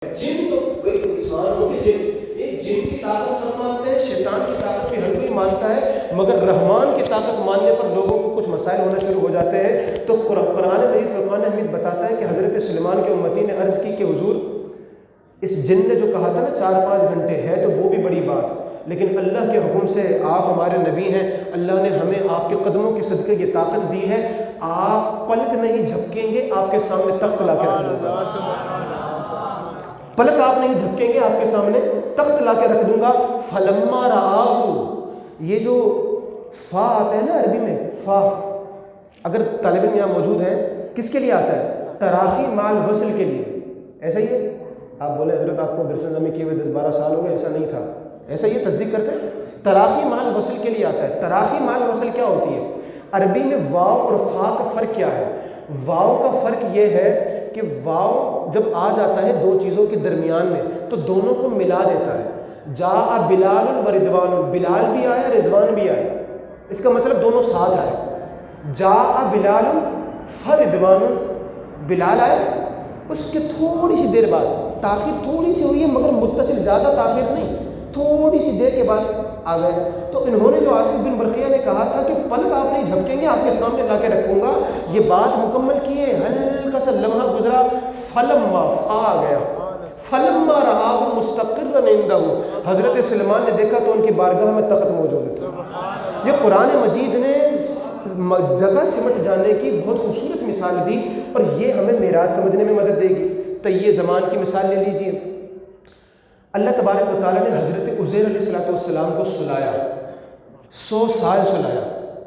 جن تو کوئی انسان ہو کہ جن کی طاقت سب مانتے ہیں، شیطان کی طاقت بھی ہر کوئی مانتا ہے، مگر رحمان کی طاقت ماننے پر لوگوں کو کچھ مسائل ہونا شروع ہو جاتے ہیں۔ تو قرآن مجید فرقان حمید بتاتا ہے کہ حضرت سلیمان کے امتی نے عرض کی کہ حضور اس جن نے جو کہا تھا نا 4-5 گھنٹے ہے تو وہ بھی بڑی بات، لیکن اللہ کے حکم سے آپ ہمارے نبی ہیں، اللہ نے ہمیں آپ کے قدموں کے صدقے یہ طاقت دی ہے، آپ پلک نہیں جھپکیں گے، آپ کے سامنے تخت لا کے رکھ دوں گا، پلک آپ نہیں جھپکیں گے، آپ کے سامنے تخت لا کے رکھ دوں گا۔ فلما رآہ، یہ جو فا آتا ہے نا عربی میں، فا اگر طالب علم یہاں موجود ہے کس کے لیے آتا ہے؟ تراخی مال وصل کے لیے، ایسا ہی ہے؟ آپ بولے حضرت آپ کو درس نظمی کیے ہوئے 10-12 سال ہو گئے، ایسا نہیں تھا، ایسا یہ تصدیق کرتے ہیں؟ تراخی مال وصل کے لیے آتا ہے۔ تراخی مال وصل کیا ہوتی ہے؟ عربی میں واو اور فا کا فرق کیا ہے؟ واو کا فرق یہ ہے کہ واو جب آ جاتا ہے دو چیزوں کے درمیان میں تو دونوں کو ملا دیتا ہے۔ جاء بلال و رضوان، بلال بھی آیا رضوان بھی آیا، اس کا مطلب دونوں ساتھ آئے۔ جاء بلال فرضوان، بلال آئے، اس کے تھوڑی سی دیر بعد، تاخیر تھوڑی سی ہوئی ہے مگر متصل، زیادہ تاخیر نہیں، تھوڑی سی دیر کے بعد آ گئے۔ تو انہوں نے جو آصف بن برقیہ نے کہا تھا کہ پلک آپ نہیں جھپکیں گے، آپ کے سامنے لا کے رکھوں گا، یہ بات مکمل کیے، ہلکا سا لمحہ گزرا، فلما فا آ گیا، فلما رآہ مستقرا عندہ، حضرت سلیمان نے دیکھا تو ان کی بارگاہ میں تخت موجود تھا۔ یہ قرآن مجید نے جگہ سمٹ جانے کی بہت خوبصورت مثال دی، اور یہ ہمیں معراج سمجھنے میں مدد دے گی۔ طی زمان کی مثال لے لیجئے، اللہ تبارک و تعالیٰ نے حضرت عزیر علیہ السلام کو سلایا، 100 سال سلایا۔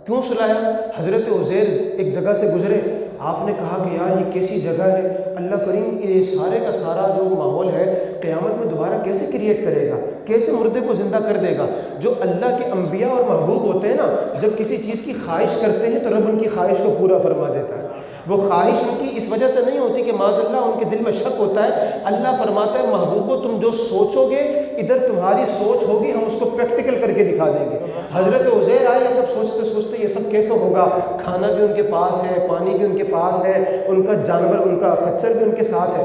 کیوں سلایا؟ حضرت عزیر ایک جگہ سے گزرے، آپ نے کہا کہ یار یہ کیسی جگہ ہے، اللہ کریم یہ سارے کا سارا جو ماحول ہے قیامت میں دوبارہ کیسے کریٹ کرے گا، کیسے مردے کو زندہ کر دے گا۔ جو اللہ کے انبیاء اور محبوب ہوتے ہیں نا، جب کسی چیز کی خواہش کرتے ہیں تو رب ان کی خواہش کو پورا فرما دیتا ہے۔ وہ خواہش ان کی اس وجہ سے نہیں ہوتی کہ معاذ اللہ ان کے دل میں شک ہوتا ہے، اللہ فرماتا ہے محبوبو تم جو سوچو گے ادھر تمہاری سوچ ہوگی، ہم اس کو پریکٹیکل کر کے دکھا دیں گے۔ حضرت عزیر آئے، یہ سب سوچتے سوچتے یہ سب کیسے ہوگا، کھانا بھی ان کے پاس ہے، پانی بھی ان کے پاس ہے، ان کا جانور ان کا خچر بھی ان کے ساتھ ہے۔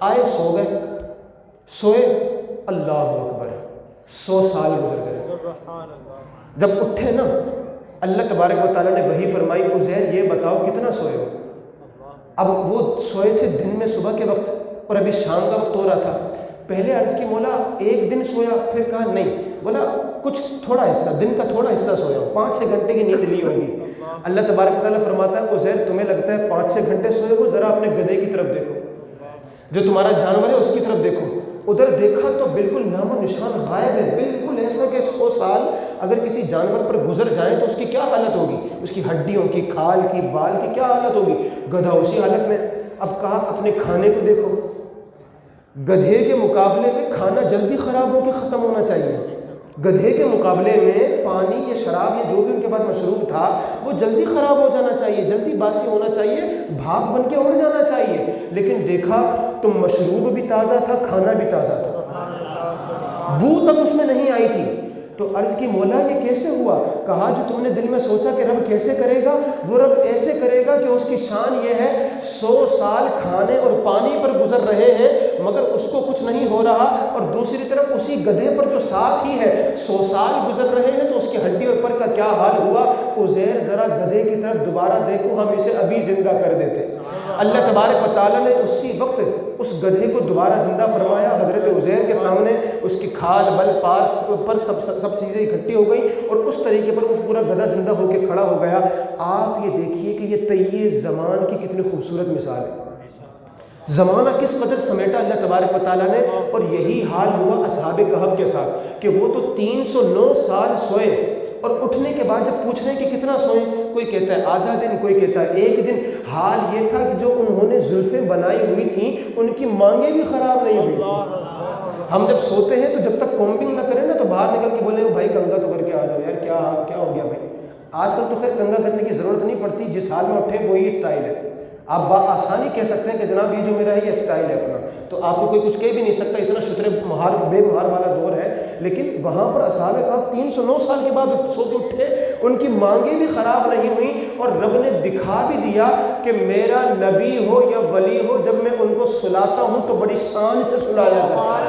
آئے، سو گئے، سوئے، اللہ اکبر، 100 سال گزر گئے۔ جب اٹھے نا، اللہ تبارک و تعالیٰ نے وحی فرمائی، عزیر یہ بتاؤ کتنا سوئے ہو؟ اب وہ سوئے تھے دن میں صبح کے وقت، اور ابھی شام کا وقت ہو رہا تھا۔ پہلے عرض کی مولا ایک دن سویا، پھر کہا نہیں، بولا کچھ تھوڑا حصہ، دن کا تھوڑا حصہ سویا ہوں، 5-6 گھنٹے کی نیند لی ہوگی۔ اللہ تبارک و تعالیٰ فرماتا ہے عزیر تمہیں لگتا ہے 5-6 گھنٹے سوئے ہو، ذرا اپنے گدھے کی طرف دیکھو، جو تمہارا جانور ہے اس کی طرف دیکھو۔ ادھر دیکھا تو بالکل نام و نشان غائب ہے، بالکل ایسا کہ 100 سال اگر کسی جانور پر گزر جائیں تو اس کی کیا حالت ہوگی، اس کی ہڈیوں کی، کھال کی، بال کی کیا حالت ہوگی، گدھا اسی حالت میں۔ اب کہا اپنے کھانے کو دیکھو، گدھے کے مقابلے میں کھانا جلدی خراب ہو کے ختم ہونا چاہیے، گدھے کے مقابلے میں پانی یا شراب یا جو بھی ان کے پاس مشروب تھا وہ جلدی خراب ہو جانا چاہیے، جلدی باسی ہونا چاہیے، بھاگ بن کے اڑ جانا چاہیے، لیکن دیکھا تو مشروب بھی تازہ تھا، کھانا بھی تازہ تھا، بو تک اس میں نہیں آئی تھی۔ تو عرض کی مولا یہ کیسے ہوا؟ کہا جو تم نے دل میں سوچا کہ رب کیسے کرے گا، وہ رب ایسے کرے گا کہ اس کی شان یہ ہے 100 سال کھانے اور پانی پر گزر رہے ہیں مگر اس کو کچھ نہیں ہو رہا، اور دوسری طرف اسی گدھے پر جو ساتھ ہی ہے 100 سال گزر رہے ہیں تو اس کی ہڈی اور پر کا کیا حال ہوا۔ عزیر ذرا گدھے کی طرف دوبارہ دیکھو، ہم اسے ابھی زندہ کر دیتے۔ اللہ تبارک و تعالیٰ نے اسی وقت اس گدھے کو دوبارہ زندہ فرمایا، حضرت عزیر کے سامنے اس کی کھال بل پار پر سب چیزیں اکٹھی ہو گئی، اور اس طریقے پر وہ پورا گدھا زندہ ہو کے کھڑا ہو گیا۔ آپ یہ دیکھیے کہ یہ طی زمان کی کتنی خوبصورت مثال ہے، زمانہ کس قدر سمیٹا اللہ تبارک و تعالیٰ نے۔ اور یہی حال ہوا اصحاب کہف کے ساتھ کہ وہ تو 309 سال سوئے، اور اٹھنے کے بعد جب پوچھ رہے ہیں کہ کتنا سوئے، کوئی کہتا ہے آدھا دن، کوئی کہتا ہے 1 دن۔ حال یہ تھا کہ جو انہوں نے زلفیں بنائی ہوئی تھیں ان کی مانگیں بھی خراب نہیں ہوئی تھیں۔ ہم جب سوتے ہیں تو جب تک کومبنگ نہ کریں نا تو باہر نکل کے بولے بھائی کنگا تو کر کے آ جاؤ یار، کیا ہو گیا بھائی۔ آج کل تو خیر کنگا کرنے کی ضرورت نہیں پڑتی، جس حال میں اٹھے وہی اسٹائل ہے، آپ بآسانی کہہ سکتے ہیں کہ جناب یہ جو میرا ہے یہ اسٹائل ہے اپنا، تو آپ کو کوئی کچھ کہہ بھی نہیں سکتا، اتنا شتر بے مہار والا دور ہے۔ لیکن وہاں پر اصحاب کہف 309 سال کے بعد سو کے اٹھے، ان کی مانگیں بھی خراب نہیں ہوئیں، اور رب نے دکھا بھی دیا کہ میرا نبی ہو یا ولی ہو، جب میں ان کو سلاتا ہوں تو بڑی شان سے سلایا جاتا ہے۔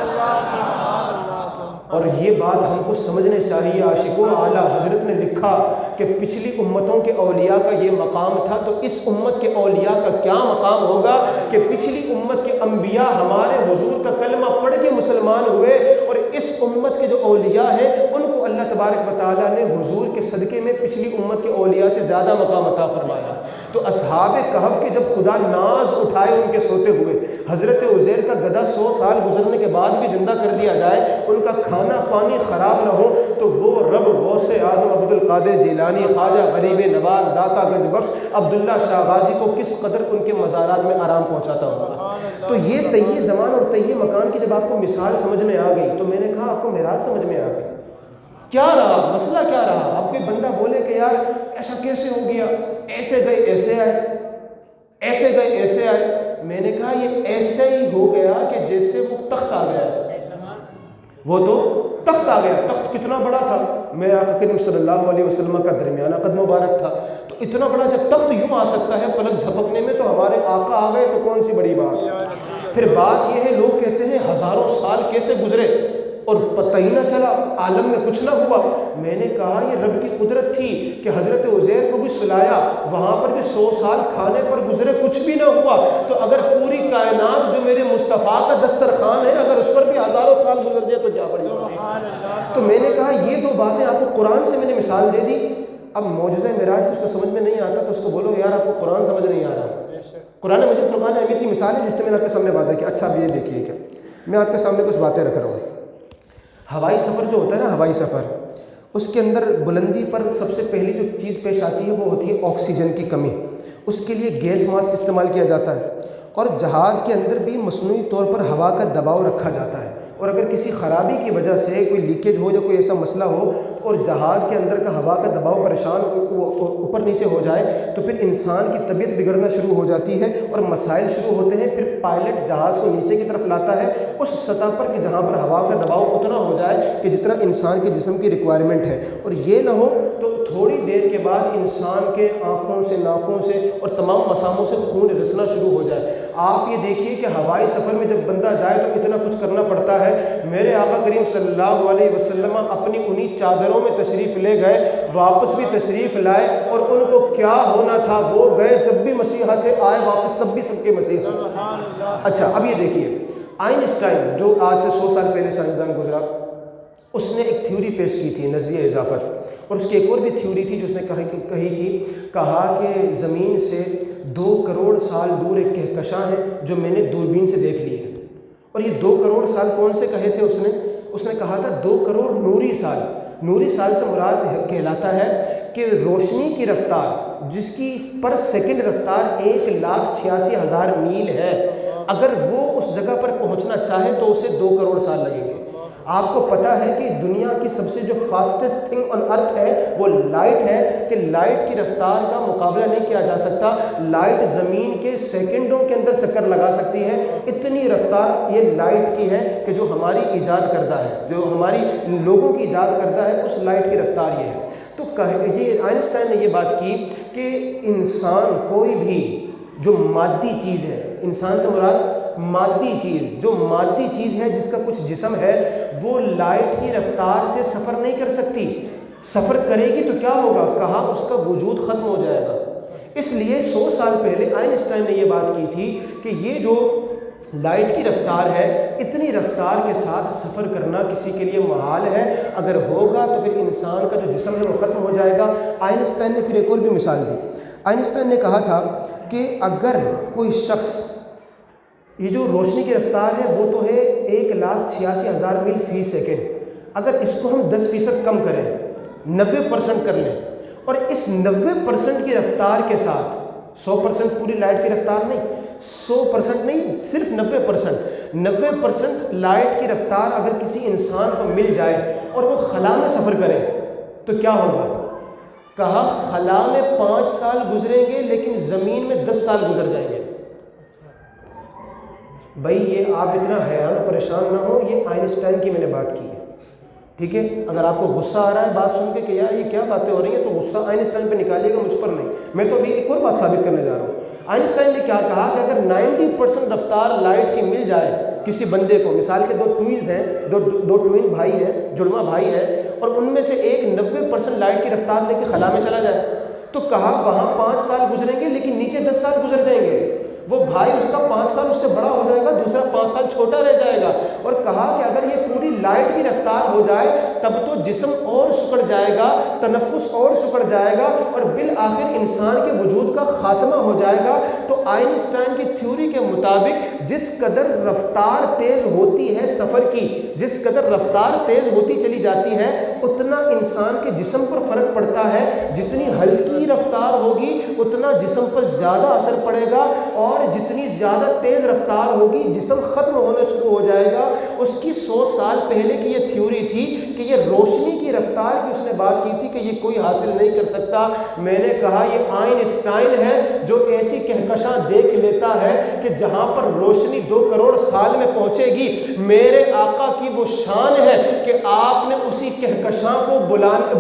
اور یہ بات ہم کو سمجھنے چاہیے عاشقوں، اعلیٰ حضرت نے لکھا کہ پچھلی امتوں کے اولیاء کا یہ مقام تھا، تو اس امت کے اولیاء کا کیا مقام ہوگا کہ پچھلی امت کے انبیاء ہمارے حضور کا کلمہ پڑھ کے مسلمان ہوئے، اور اس امت کے جو اولیاء ہیں ان کو اللہ تبارک و تعالیٰ نے حضور کے صدقے میں پچھلی امت کے اولیاء سے زیادہ مقام عطا فرمایا۔ تو اصحاب کہف کے جب خدا ناز اٹھائے ان کے سوتے ہوئے، حضرت عزیر کا گدھا 100 سال گزرنے کے بعد بھی زندہ کر دیا جائے، ان کا کھانا پانی خراب نہ ہو، تو وہ رب غوث اعظم عبد القادر جیلانی، خواجہ غریب نواز، داتا گنج بخش عبداللہ شاہ غازی کو کس قدر ان کے مزارات میں آرام پہنچاتا ہوگا۔ تو یہ طیب زمان اور طیب مکان کی جب آپ کو مثال سمجھ میں آ گئی، تو میں نے کہا آپ کو معراج سمجھ میں آ گئی۔ کیا رہا مسئلہ، کیا رہا؟ اب کوئی بندہ بولے کہ یار ایسا کیسے ہو گیا، ایسے گئے ایسے آئے، ایسے گئے ایسے آئے۔ میں نے کہا یہ ایسے ہی ہو گیا کہ جیسے وہ تخت آ گیا تھا، وہ تو تخت آ گیا۔ تخت کتنا بڑا تھا، میں آقا کریم صلی اللہ علیہ وسلم کا درمیانہ قد مبارک تھا، تو اتنا بڑا جب تخت یوں آ سکتا ہے پلک جھپکنے میں، تو ہمارے آقا آ گئے تو کون سی بڑی بات۔ پھر بات یہ ہے، لوگ کہتے ہیں ہزاروں سال کیسے گزرے اور پتہ ہی نہ چلا، عالم میں کچھ نہ ہوا۔ میں نے کہا یہ رب کی قدرت تھی کہ حضرت عزیر کو بھی سلایا، وہاں پر بھی 100 سال کھانے پر گزرے، کچھ بھی نہ ہوا۔ تو اگر پوری کائنات جو میرے مصطفیٰ کا دسترخوان ہے، اگر اس پر بھی ہزاروں سال گزر جائے تو کیا بڑی بات۔ تو میں نے کہا یہ دو باتیں آپ کو قرآن سے میں نے مثال دے دی۔ اب معجزہ معراج اس کو سمجھ میں نہیں آتا تو اس کو بولو یار آپ کو قرآن سمجھ نہیں آ رہا۔ قرآن مجید فرقان حمید کی مثال ہے جس سے میں نے آپ کے سامنے واضح کیا۔ اچھا اب یہ دیکھیے کہ میں آپ کے سامنے کچھ باتیں رکھ رہا ہوں۔ ہوائی سفر جو ہوتا ہے نا، ہوائی سفر، اس کے اندر بلندی پر سب سے پہلی جو چیز پیش آتی ہے وہ ہوتی ہے آکسیجن کی کمی۔ اس کے لیے گیس ماسک استعمال کیا جاتا ہے، اور جہاز کے اندر بھی مصنوعی طور پر ہوا کا دباؤ رکھا جاتا ہے، اور اگر کسی خرابی کی وجہ سے کوئی لیکیج ہو یا کوئی ایسا مسئلہ ہو اور جہاز کے اندر کا ہوا کا دباؤ پریشان اوپر نیچے ہو جائے تو پھر انسان کی طبیعت بگڑنا شروع ہو جاتی ہے اور مسائل شروع ہوتے ہیں۔ پھر پائلٹ جہاز کو نیچے کی طرف لاتا ہے اس سطح پر کہ جہاں پر ہوا کا دباؤ اتنا ہو جائے کہ جتنا انسان کے جسم کی ریکوائرمنٹ ہے، اور یہ نہ ہو تو تھوڑی دیر کے بعد انسان کے آنکھوں سے، ناکوں سے اور تمام مساموں سے خون رسنا شروع ہو جائے۔ آپ یہ دیکھیے کہ ہوائی سفر میں جب بندہ جائے تو اتنا کچھ کرنا پڑتا ہے۔ میرے آقا کریم صلی اللہ علیہ وسلم اپنی انہی چادروں میں تشریف لے گئے، واپس بھی تشریف لائے، اور ان کو کیا ہونا تھا وہ گئے، جب بھی مسیحا تھے آئے واپس، تب بھی سب کے مسیحا تھے۔ اچھا اب یہ دیکھیے، آئنسٹائن جو آج سے 100 سال پہلے سائنسدان گزرا، اس نے ایک تھیوری پیش کی تھی، نظریہ اضافت، اور اس کی ایک اور بھی تھیوری تھی جو اس نے کہا کہ زمین سے 2 کروڑ سال دور ایک کہکشاں ہے جو میں نے دوربین سے دیکھ لی ہے۔ اور یہ 2 کروڑ سال کون سے کہے تھے اس نے کہا تھا 2 کروڑ نوری سال۔ نوری سال سے مراد کہلاتا ہے کہ روشنی کی رفتار جس کی پر سیکنڈ رفتار 1,86,000 میل ہے، اگر وہ اس جگہ پر پہنچنا چاہے تو اسے 2 کروڑ سال لگیں گے۔ آپ کو پتہ ہے کہ دنیا کی سب سے جو فاسٹسٹ تھنگ آن ارتھ ہے وہ لائٹ ہے، کہ لائٹ کی رفتار کا مقابلہ نہیں کیا جا سکتا۔ لائٹ زمین کے سیکنڈوں کے اندر چکر لگا سکتی ہے، اتنی رفتار یہ لائٹ کی ہے کہ جو ہماری ایجاد کردہ ہے، جو ہماری لوگوں کی ایجاد کردہ ہے، اس لائٹ کی رفتار یہ ہے۔ تو یہ آئنسٹائن نے یہ بات کی کہ انسان کوئی بھی جو مادی چیز ہے، انسان سے مراد مادی چیز، جو مادی چیز ہے جس کا کچھ جسم ہے، وہ لائٹ کی رفتار سے سفر نہیں کر سکتی۔ سفر کرے گی تو کیا ہوگا؟ کہا اس کا وجود ختم ہو جائے گا۔ اس لیے 100 سال پہلے آئنسٹائن نے یہ بات کی تھی کہ یہ جو لائٹ کی رفتار ہے، اتنی رفتار کے ساتھ سفر کرنا کسی کے لیے محال ہے، اگر ہوگا تو پھر انسان کا جو جسم ہے وہ ختم ہو جائے گا۔ آئنسٹائن نے پھر ایک اور بھی مثال دی۔ آئنسٹائن نے کہا تھا کہ اگر کوئی شخص، یہ جو روشنی کی رفتار ہے وہ تو ہے 1,86,000 میل فی سیکنڈ، اگر اس کو ہم 10% کم کریں، 90% کر لیں، اور اس 90% کی رفتار کے ساتھ 100% پوری لائٹ کی رفتار نہیں، 100% نہیں، صرف 90% لائٹ کی رفتار اگر کسی انسان کو مل جائے اور وہ خلا میں سفر کرے تو کیا ہوگا؟ کہا خلا میں 5 سال گزریں گے لیکن زمین میں 10 سال گزر جائیں گے۔ بھائی یہ آپ اتنا حیران و پریشان نہ ہو، یہ آئنسٹائن کی میں نے بات کی ہے، ٹھیک ہے؟ اگر آپ کو غصہ آ رہا ہے بات سن کے کہ یار یہ کیا باتیں ہو رہی ہیں، تو غصہ آئنسٹائن پہ نکالیے گا، مجھ پر نہیں۔ میں تو ابھی ایک اور بات ثابت کرنے جا رہا ہوں۔ آئنسٹائن نے کیا کہا کہ اگر 90% رفتار لائٹ کی مل جائے کسی بندے کو، مثال کے 2 ٹوئنز ہیں، دو ٹوئن بھائی ہیں، جڑواں بھائی ہیں، اور ان میں سے ایک 90% لائٹ کی رفتار لے کے خلا میں چلا جائے، تو کہا وہاں 5 سال گزریں گے لیکن نیچے 10 سال گزر جائیں گے، وہ بھائی اس کا 5 سال اس سے بڑا ہو جائے گا، دوسرا 5 سال چھوٹا رہ جائے گا۔ اور کہا کہ اگر یہ پوری لائٹ کی رفتار ہو جائے تب تو جسم اور سکڑ جائے گا، تنفس اور سکڑ جائے گا، اور بالآخر انسان کے وجود کا خاتمہ ہو جائے گا۔ تو آئنسٹائن کی تھیوری کے مطابق جس قدر رفتار تیز ہوتی ہے سفر کی، جس قدر رفتار تیز ہوتی چلی جاتی ہے، اتنا انسان کے جسم پر فرق پڑتا ہے۔ جتنی ہلکی رفتار ہوگی اتنا جسم پر زیادہ اثر پڑے گا، اور جتنی زیادہ تیز رفتار ہوگی جسم ختم ہونا شروع ہو جائے گا۔ اس کی 100 سال پہلے کی یہ تھیوری تھی کہ یہ روشنی کی رفتار کی اس نے بات کی تھی کہ یہ کوئی حاصل نہیں کر سکتا۔ میں نے کہا یہ آئنسٹائن ہے جو ایسی کہکشاں دیکھ لیتا ہے کہ جہاں پر روشنی 2 کروڑ سال میں پہنچے گی۔ میرے آقا کی وہ شان ہے کہ آپ نے اسی کہکشاں کو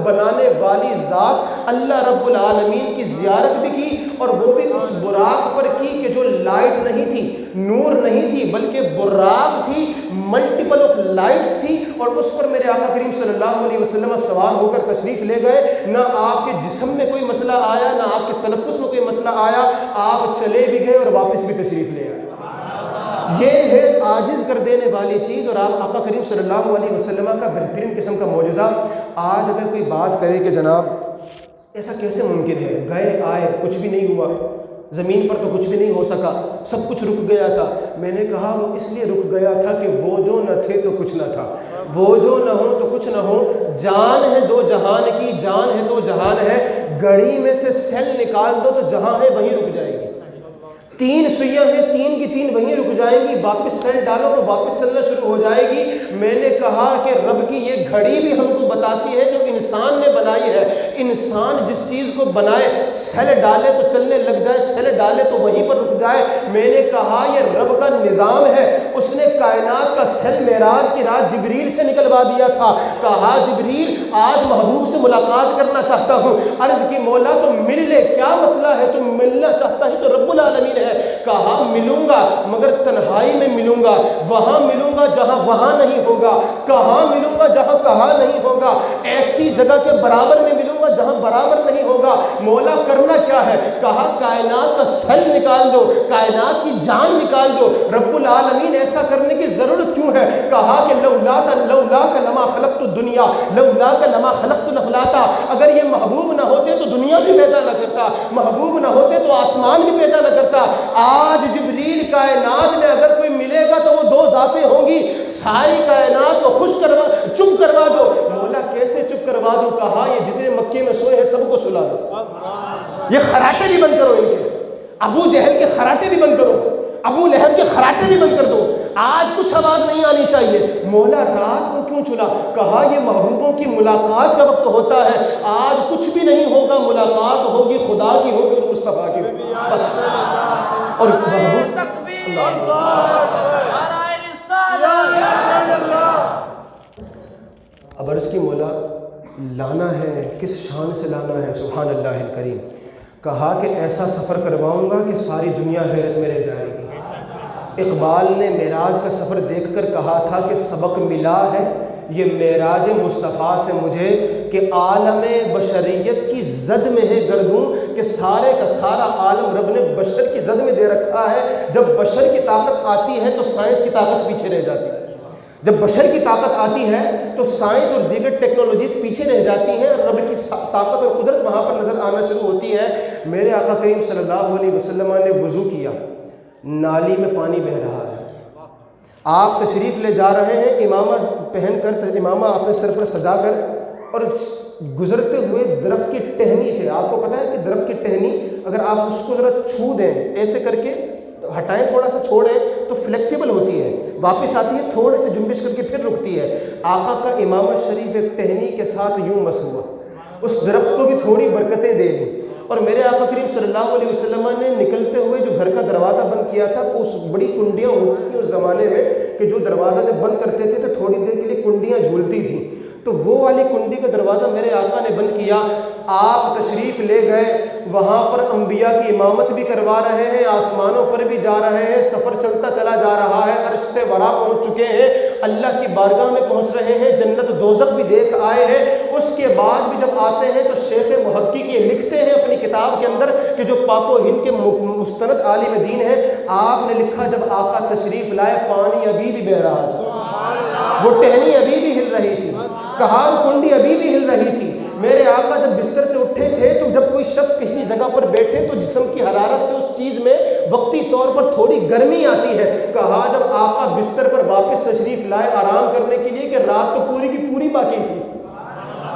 بنانے والی ذات اللہ رب العالمین کی زیارت بھی کی، اور وہ بھی اس براق پر کی کہ جو لائٹ نہیں تھی، نور نہیں تھی، بلکہ براق تھی، ملٹیپل آف لائٹس تھی، اور اس پر میرے آقا کریم صلی اللہ علیہ وسلم سوار ہو کر تشریف لے گئے۔ نہ آپ کے جسم میں کوئی مسئلہ آیا، نہ آپ کے تنفس میں کوئی مسئلہ آیا، آپ چلے بھی گئے اور واپس بھی تشریف لے آئے۔ یہ ہے عاجز کر دینے والی چیز، اور آپ آقا کریم صلی اللہ علیہ وسلم کا بہترین قسم کا معجزہ۔ آج اگر کوئی بات کرے کہ جناب ایسا کیسے ممکن ہے، گئے آئے کچھ بھی نہیں ہوا، زمین پر تو کچھ بھی نہیں ہو سکا، سب کچھ رک گیا تھا، میں نے کہا وہ اس لیے رک گیا تھا کہ وہ جو نہ تھے تو کچھ نہ تھا، وہ جو نہ ہو تو کچھ نہ ہو۔ جان ہے 2 جہان کی، جان ہے تو جہان ہے، گھڑی میں سے سیل نکال دو تو جہاں ہے وہیں رک جائے گی۔ 3 سوئیاں ہیں، 3 کی 3 وہیں رک جائیں گی، واپس سیل ڈالو تو واپس چلنا شروع ہو جائے گی۔ میں نے کہا کہ رب کی یہ گھڑی بھی ہم کو بتاتی ہے جو انسان نے بنائی ہے۔ انسان جس چیز کو بنائے، سیل ڈالے تو چلنے لگ جائے، سیل ڈالے تو وہیں پر رک جائے۔ میں نے کہا یہ رب کا نظام ہے، اس نے کائنات کا سیل معراج کی رات جبریل سے نکلوا دیا تھا۔ کہا جبریل آج محبوب سے ملاقات کرنا چاہتا ہوں۔ عرض کی مولا تم مل لے، کیا مسئلہ ہے، تم ملنا چاہتا ہے تو رب العالمین ہے۔ کہا ملوں گا مگر تنہائی میں ملوں گا، وہاں ملوں گا جہاں وہاں نہیں ہوگا، کہاں ملوں گا جہاں کہاں نہیں ہوگا، ایسی جگہ کے برابر میں ملوں گا جہاں برابر نہیں ہوگا۔ مولا کرنا کیا ہے؟ کہا کائنات کا سیل نکال دو، کائنات کی جان نکال دو۔ رب العالمین ایسا کرنے کی ضرورت کیوں ہے؟ کہا کہ لولاک لما خلقت الدنیا لولاک لما خلقت الافلاک۔ اگر یہ محبوب نہ ہوتے تو دنیا بھی پیدا نہ کرتا، محبوب نہ ہوتے تو آسمان بھی پیدا نہ کرتا۔ آج جبریل کائنات میں اگر کوئی ملے گا تو وہ 2 ذاتیں ہوں گی، ساری کائنات کو چپ کروا دو۔ مولا کیسے چپ کروا دو؟ کہا یہ جتنے مکے میں سوئے ہیں سب کو سلا دو، یہ خراٹے بھی بند کرو، ان کے ابو جہل کے خراٹے بھی بند کرو، ابو لہب کے خراٹے بھی بند کر دو، آج کچھ آواز نہیں آنی چاہیے۔ مولا رات کو کیوں چلا؟ کہا یہ محبوبوں کی ملاقات کا وقت ہوتا ہے، آج کچھ بھی نہیں ہوگا، ملاقات ہوگی خدا کی ہوگی اور مصطفیٰ کی ہوگی بس۔ اور محبوب اب عرض کی مولا لانا ہے، کس شان سے لانا ہے؟ سبحان اللہ الکریم۔ کہا کہ ایسا سفر کرواؤں گا کہ ساری دنیا حیرت میں رہ جائے گی۔ اقبال نے معراج کا سفر دیکھ کر کہا تھا کہ سبق ملا ہے یہ معراج مصطفیٰ سے مجھے کہ عالم بشریت کی زد میں ہے گردوں، کہ سارے کا سارا عالم رب نے بشر کی زد میں دے رکھا ہے۔ جب بشر کی طاقت آتی ہے تو سائنس کی طاقت پیچھے رہ جاتی ہے، جب بشر کی طاقت آتی ہے تو سائنس اور دیگر ٹیکنالوجیز پیچھے رہ جاتی ہیں، رب کی طاقت اور قدرت وہاں پر نظر آنا شروع ہوتی ہے۔ میرے آقا کریم صلی اللہ علیہ وسلم نے وضو کیا، نالی میں پانی بہہ رہا ہے، آپ تشریف لے جا رہے ہیں، امامہ پہن کر، امامہ اپنے سر پر سجا کر، اور گزرتے ہوئے درخت کی ٹہنی سے، آپ کو پتہ ہے کہ درخت کی ٹہنی اگر آپ اس کو ذرا چھو دیں، ایسے کر کے ہٹائیں، تھوڑا سا چھوڑیں تو فلیکسیبل ہوتی ہے، واپس آتی ہے، تھوڑے سے جنبش کر کے پھر رکتی ہے۔ آقا کا امامہ شریف ایک ٹہنی کے ساتھ یوں مس ہوا، اس درخت کو بھی تھوڑی برکتیں دے دیں۔ اور میرے آقا کریم صلی اللہ علیہ وسلم نے نکلتے ہوئے جو گھر کا دروازہ بند کیا تھا، اس بڑی کنڈیاں ہوتی تھیں اس زمانے میں کہ جو دروازہ جب بند کرتے تھے تو تھوڑی دیر کے لیے کنڈیاں جھولتی تھیں، تو وہ والی کنڈی کا دروازہ میرے آقا نے بند کیا۔ آپ تشریف لے گئے، وہاں پر انبیاء کی امامت بھی کروا رہے ہیں، آسمانوں پر بھی جا رہے ہیں، سفر چلتا چلا جا رہا ہے، عرش سے ورا پہنچ چکے ہیں، اللہ کی بارگاہ میں پہنچ رہے ہیں، جنت دوزخ بھی دیکھ آئے ہیں۔ اس کے بعد بھی جب آتے ہیں تو شیخ محقق یہ لکھتے ہیں اپنی کتاب کے اندر کہ جو پاک و ہند کے مستند عالم دین ہے، آپ نے لکھا جب آقا تشریف لائے پانی ابھی بھی بہ رہا تھا، وہ ٹہنی ابھی بھی ہل رہی تھی، کہار کنڈی ابھی بھی ہل رہی تھی۔ میرے آقا جب بستر سے اٹھے تھے تو جب کوئی شخص کسی جگہ پر بیٹھے تو جسم کی حرارت سے اس چیز میں وقتی طور پر تھوڑی گرمی آتی ہے۔ کہا جب آقا بستر پر واپس تشریف لائے آرام کرنے کے لیے کہ رات تو پوری کی پوری باقی تھی،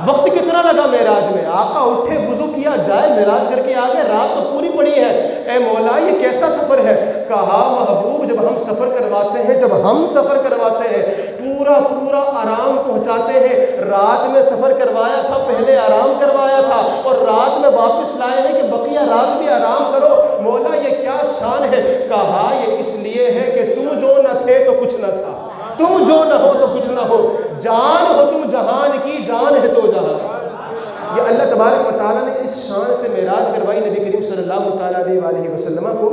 وقت کتنا لگا معراج میں؟ آقا اٹھے، وضو کیا، جائے معراج کر کے آگے، رات تو پوری پڑی ہے، اے مولا یہ کیسا سفر ہے؟ کہا محبوب جب ہم سفر کرواتے ہیں پورا آرام پہنچاتے ہیں، رات میں سفر کروایا تھا، پہلے آرام کروایا تھا اور رات میں واپس لائے ہیں کہ بقیہ رات بھی آرام کرو، مولا یہ کیا شان ہے؟ کہا یہ اس لیے ہے کہ تم جو نہ تھے تو کچھ نہ تھا، تم جو نہ ہو تو کچھ نہ ہو، جان ہو تم جہان کی، جان ہے تو جہان۔ یہ اللہ تبارک و تعالیٰ نے اس شان سے معراج کروائی نبی کریم صلی اللہ تعالیٰ علیہ وسلم کو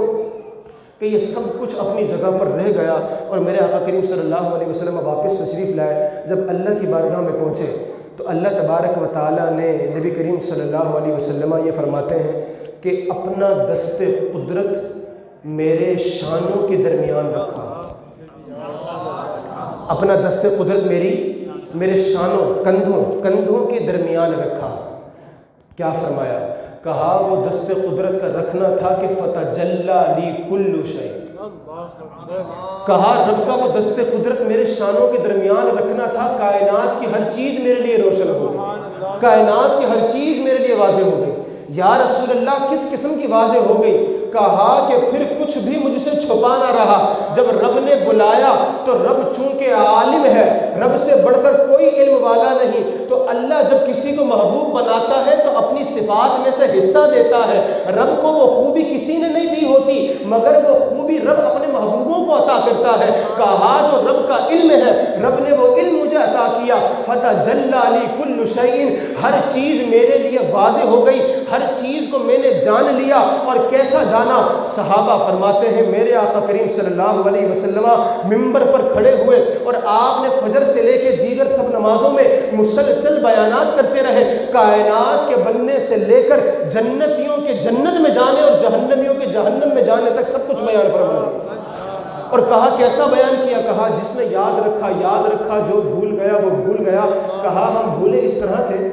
کہ یہ سب کچھ اپنی جگہ پر رہ گیا، اور میرے آقا کریم صلی اللہ علیہ وسلم واپس تشریف لائے۔ جب اللہ کی بارگاہ میں پہنچے تو اللہ تبارک و تعالیٰ نے نبی کریم صلی اللہ علیہ وسلم یہ فرماتے ہیں کہ اپنا دست قدرت میرے شانوں کے درمیان رکھا، اپنا دست قدرت میرے شانوں کندھوں کے درمیان رکھا۔ کیا فرمایا؟ کہا وہ دست قدرت کا رکھنا تھا کہ فتجلی لی کل شیء، کہا رب کا وہ دست قدرت میرے شانوں کے درمیان رکھنا تھا، کائنات کی ہر چیز میرے لیے روشن ہو گئی، کائنات کی ہر چیز میرے لیے واضح ہو گئی۔ یا رسول اللہ کس قسم کی واضح ہو گئی؟ کہا کہ پھر کچھ بھی مجھ سے چھپا نہ رہا، جب رب نے بلایا تو رب چونکہ عالم ہے، رب سے بڑھ کر کوئی علم والا نہیں، تو اللہ جب کسی کو محبوب بناتا ہے تو اپنی صفات میں سے حصہ دیتا ہے۔ رب کو وہ خوبی کسی نے نہیں دی ہوتی مگر وہ خوبی رب اپنے محبوبوں کو عطا کرتا ہے۔ کہا جو رب کا علم ہے، رب نے وہ علم مجھے عطا کیا، فتجلی لی کل شیء، ہر چیز میرے لیے واضح ہو گئی، ہر چیز کو میں نے جان لیا۔ اور کیسا جانا؟ صحابہ فرماتے ہیں میرے آقا کریم صلی اللہ علیہ وسلم منبر پر کھڑے ہوئے اور آپ نے فجر سے لے کے دیگر سب نمازوں میں مسلسل بیانات کرتے رہے، کائنات کے بننے سے لے کر جنتیوں کے جنت میں جانے اور جہنمیوں کے جہنم میں جانے تک سب کچھ بیان فرما دیا۔ اور کہا کیسا بیان کیا؟ کہا جس نے یاد رکھا، جو بھول گیا وہ بھول گیا۔ کہا ہم بھولے اس طرح تھے،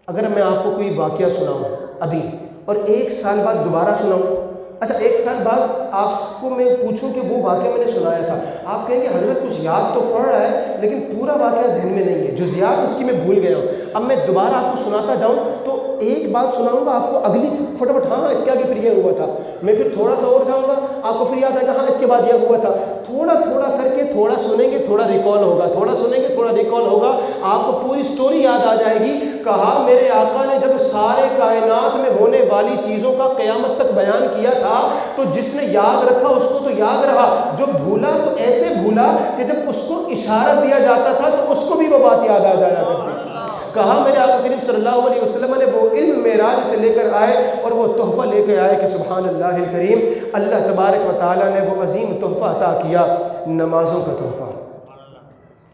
اگر میں آپ کو کوئی واقعہ سناؤں ابھی اور 1 سال بعد دوبارہ سناؤں، اچھا 1 سال بعد آپ کو میں پوچھوں کہ وہ واقعہ میں نے سنایا تھا، آپ کہیں گے حضرت کچھ یاد تو پڑ رہا ہے لیکن پورا واقعہ ذہن میں نہیں ہے، جزیات اس کی میں بھول گیا ہوں۔ اب میں دوبارہ آپ کو سناتا جاؤں تو ایک بات سناؤں گا آپ کو، اگلی فٹافٹ ہاں اس کے آگے پھر یہ ہوا تھا، میں پھر تھوڑا سا اور جاؤں گا آپ کو پھر یاد آئے گا ہاں اس کے بعد یہ ہوا تھا، تھوڑا کر کے تھوڑا سنیں گے تھوڑا ریکال ہوگا، تھوڑا سنیں گے تھوڑا ریکال ہوگا، آپ کو پوری سٹوری یاد آ جائے گی۔ کہا میرے آقا نے جب سارے کائنات میں ہونے والی چیزوں کا قیامت تک بیان کیا تھا تو جس نے یاد رکھا اس کو تو یاد رہا، جو بھولا تو ایسے بھولا کہ جب اس کو اشارہ دیا جاتا تھا تو اس کو بھی وہ بات یاد آ جایا کرتی تھی۔ کہا میرے آقا کریم صلی اللہ علیہ وسلم نے وہ علم معراج سے لے کر آئے اور وہ تحفہ لے کے آئے کہ سبحان اللہ الکریم، اللہ تبارک و تعالیٰ نے وہ عظیم تحفہ عطا کیا، نمازوں کا تحفہ۔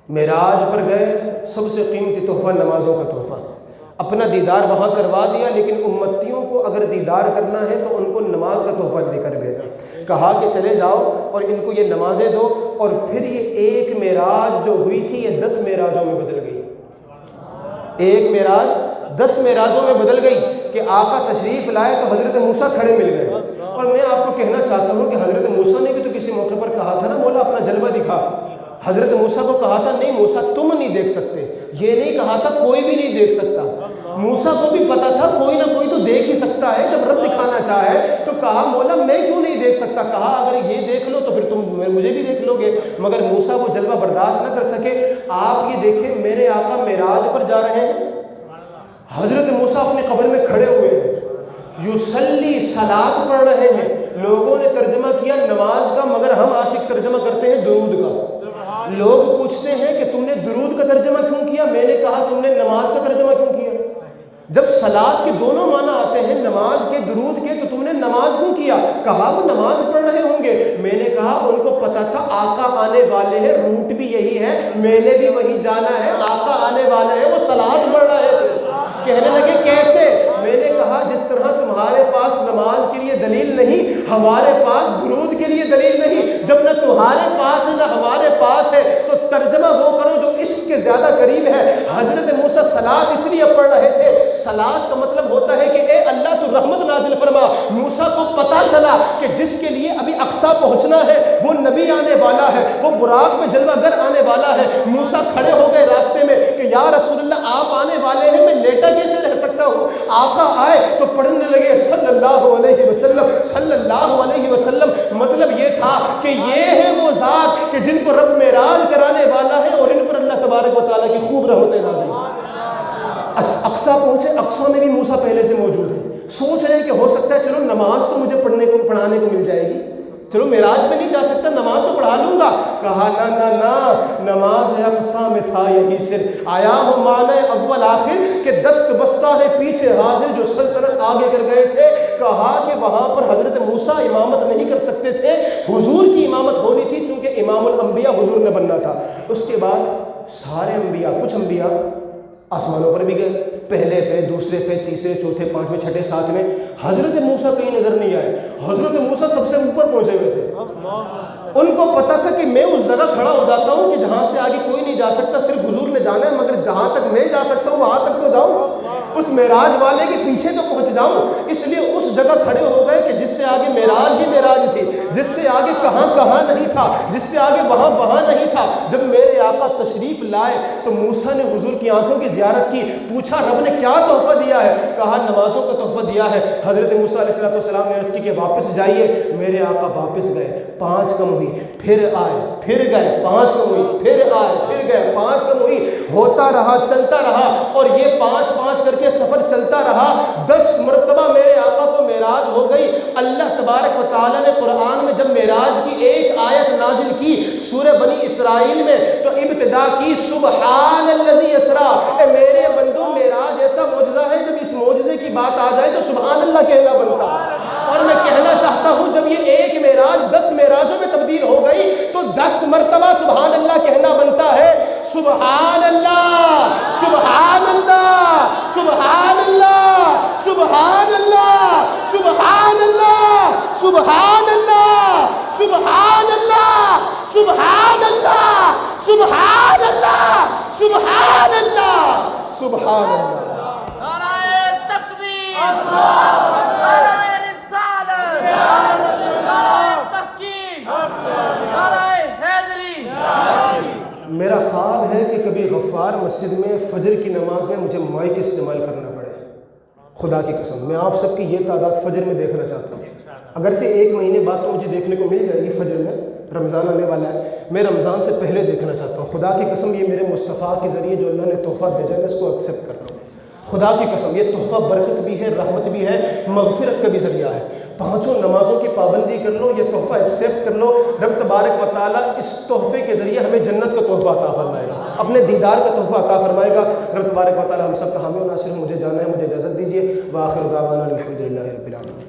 معراج پر گئے، سب سے قیمتی تحفہ نمازوں کا تحفہ، اپنا دیدار وہاں کروا دیا، لیکن امتیوں کو اگر دیدار کرنا ہے تو ان کو نماز کا تحفہ دے کر بھیجا، کہا کہ چلے جاؤ اور ان کو یہ نمازیں دو۔ اور پھر یہ ایک معراج جو ہوئی تھی یہ 10 معراجوں میں بدل گئی، ایک معراج 10 معراجوں میں بدل گئی کہ آقا تشریف لائے تو حضرت موسیٰ کھڑے مل گئے۔ اور میں آپ کو کہنا چاہتا ہوں کہ حضرت موسیٰ نے بھی تو کسی موقع پر کہا تھا نا مولا اپنا جلوہ دکھا، حضرت موسیٰ کو کہا تھا نہیں موسیٰ تم نہیں دیکھ سکتے، یہ نہیں کہا تھا کوئی بھی نہیں دیکھ سکتا، موسیٰ کو بھی پتا تھا کوئی نہ کوئی تو دیکھ ہی سکتا ہے جب رب دکھانا چاہے، تو کہا مولا میں کیوں نہیں دیکھ سکتا؟ کہا اگر یہ دیکھ لو تو پھر تم مجھے بھی دیکھ لو گے، مگر موسیٰ وہ جلوہ برداشت نہ کر سکے۔ آپ یہ دیکھیں میرے آقا معراج پر جا رہے ہیں، حضرت موسیٰ اپنے قبر میں کھڑے ہوئے ہیں، یصلی صلاۃ پڑھ رہے ہیں، لوگوں نے ترجمہ کیا نماز کا مگر ہم عاشق ترجمہ کرتے ہیں درود کا۔ لوگ پوچھتے ہیں کہ تم نے درود کا ترجمہ کیوں کیا؟ میں نے کہا تم نے نماز کا ترجمہ کیوں کیا؟ جب صلاۃ کے دونوں معنی آتے ہیں، نماز کے، درود کے، تو تم نے نماز کیوں کیا؟ کہا وہ نماز پڑھ رہے ہوں گے۔ میں نے کہا ان کو پتا تھا آقا آنے والے ہیں، روٹ بھی یہی ہے، میں نے بھی وہیں جانا ہے، آقا آنے والے ہیں، وہ صلاۃ پڑھ رہے تھے۔ کہنے لگے کیسے؟ میں نے کہا جس طرح تمہارے پاس نماز کے لیے دلیل نہیں، ہمارے پاس درود کے لیے دلیل نہیں، جب نہ تمہارے پاس ہے نہ ہمارے پاس ہے تو ترجمہ وہ کرو جو عشق کے زیادہ قریب ہے۔ حضرت موسیٰ صلاۃ اس لیے پڑھ رہے تھے، صلاۃ کا مطلب ہوتا ہے کہ اے اللہ تو رحمت نازل فرما۔ موسیٰ کو پتا چلا کہ جس کے لیے ابھی اقصیٰ پہنچنا ہے وہ نبی آنے والا ہے، وہ براق میں جلوہ گر آنے والا ہے۔ موسیٰ کھڑے ہو گئے راستے میں کہ یا رسول اللہ آپ آنے والے ہیں، میں لیٹا کیسے رہ سکتا ہوں؟ آقا آئے تو پڑھنے لگے صلی اللہ علیہ وسلم، صلی اللہ علیہ وسلم۔ مطلب یہ تھا کہ یہ ہے وہ ذات کہ جن کو رب معراج کرانے والا ہے اور ان پر اللہ تبارک و تعالیٰ کی خوب رحمتیں نازل ہیں۔ اقصیٰ پہنچے، اقصیٰ میں بھی موسیٰ پہلے سے موجود ہے، سوچ رہے ہیں کہ ہو سکتا ہے چلو نماز تو مجھے پڑھانے کو مل جائے گی، چلو معراج پہ نہیں جا سکتا، نماز تو پڑھا لوں گا۔ کہا نہ، نماز اقصیٰ میں تھا یہی سر، آیا ہوں معنی اول آخر کہ دست بستہ ہے پیچھے حاضر جو سلطنت آگے کر گئے تھے۔ کہا کہ وہاں پر حضرت موسیٰ امامت نہیں کر سکتے تھے، حضور کی امامت ہونی تھی چونکہ امام الانبیاء حضور نے بننا تھا۔ اس کے بعد سارے انبیاء، کچھ انبیاء آسمانوں پر بھی گئے، پہلے پہ، دوسرے پہ، تیسرے، چوتھے، پانچویں، چھٹے، ساتویں۔ حضرت موسیٰ کہیں نظر نہیں آئے، حضرت موسیٰ سب سے اوپر پہنچے ہوئے تھے۔ ان کو پتا تھا کہ میں اس جگہ کھڑا ہو جاتا ہوں کہ جہاں سے آگے کوئی نہیں جا سکتا، صرف حضور نے جانا ہے، مگر جہاں تک میں جا سکتا ہوں وہاں تک تو جاؤں، اس معراج والے کے پیچھے تو پہنچ جاؤں۔ اس لیے اس جگہ کھڑے ہو گئے کہ جس سے آگے معراج ہی معراج تھی، جس سے آگے کہاں نہیں تھا، جس سے آگے وہاں نہیں تھا۔ جب میرے آقا تشریف لائے تو موسیٰ نے حضور کی آنکھوں کی زیارت کی، پوچھا رب نے کیا تحفہ دیا ہے؟ کہا نمازوں کا تحفہ دیا ہے۔ حضرت موسیٰ علیہ السلام نے عرض کی کہ واپس جائیے۔ میرے آقا واپس گئے، 5 کم ہوئی، پھر آئے، پھر گئے، 5 کم ہوئی، پھر آئے، پھر گئے، 5 کم ہوئی، ہوتا رہا، چلتا رہا، اور یہ 5 کر کے سفر چلتا رہا۔ 10 مرتبہ میرے آقا کو معراج ہو گئی۔ اللہ تبارک و تعالیٰ نے قرآن میں جب معراج کی ایک آیت نازل کی سورہ بنی اسرائیل میں تو ابتدا کی سبحان الذی اسرا۔ اے میرے بندو، معراج ایسا معجزہ ہے جب اس معجزے کی بات آ جائے تو سبحان اللہ کہنا بنتا ہے۔ اور میں کہنا چاہتا ہوں جب یہ ایک معراج 10 معراجوں میں تبدیل ہو گئی تو 10 مرتبہ سبحان اللہ کہنا بنتا ہے۔ سبحان اللہ، سبحان اللہ، سبحان اللہ، سبحان اللہ، سبحان اللہ، سبحان اللہ، سبحان اللہ، سبحان اللہ، سبحان اللہ، سبحان اللہ، سبحان اللہ۔ نعرہ تکبیر، نعرہ رسالت، نعرہ تحقیق، نعرہ حیدری۔ میرا خواب ہے کہ کبھی غفار مسجد میں فجر کی نماز میں مجھے مائک استعمال کرنا پڑے، خدا کی قسم میں آپ سب کی یہ تعداد فجر میں دیکھنا چاہتا ہوں۔ اگرچہ 1 مہینے بعد تو مجھے دیکھنے کو مل جائے گی فجر میں، رمضان آنے والا ہے، میں رمضان سے پہلے دیکھنا چاہتا ہوں۔ خدا کی قسم یہ میرے مصطفیٰ کے ذریعے جو اللہ نے تحفہ بھیجا ہے میں اس کو ایکسیپٹ کر لوں۔ خدا کی قسم یہ تحفہ برکت بھی ہے، رحمت بھی ہے، مغفرت کا بھی ذریعہ ہے۔ 5 نمازوں کی پابندی کر لو، یہ تحفہ ایکسیپٹ کر لو، رب تبارک و تعالیٰ اس تحفے کے ذریعے ہمیں جنت کا تحفہ عطا فرمائے گا، اپنے دیدار کا تحفہ عطا فرمائے گا۔ رب تبارک و تعالیٰ ہم سب کا حامی و ناصر، مجھے جانا ہے، مجھے اجازت دیجیے۔ وآخر دعوانا الحمدللہ رب العالمین۔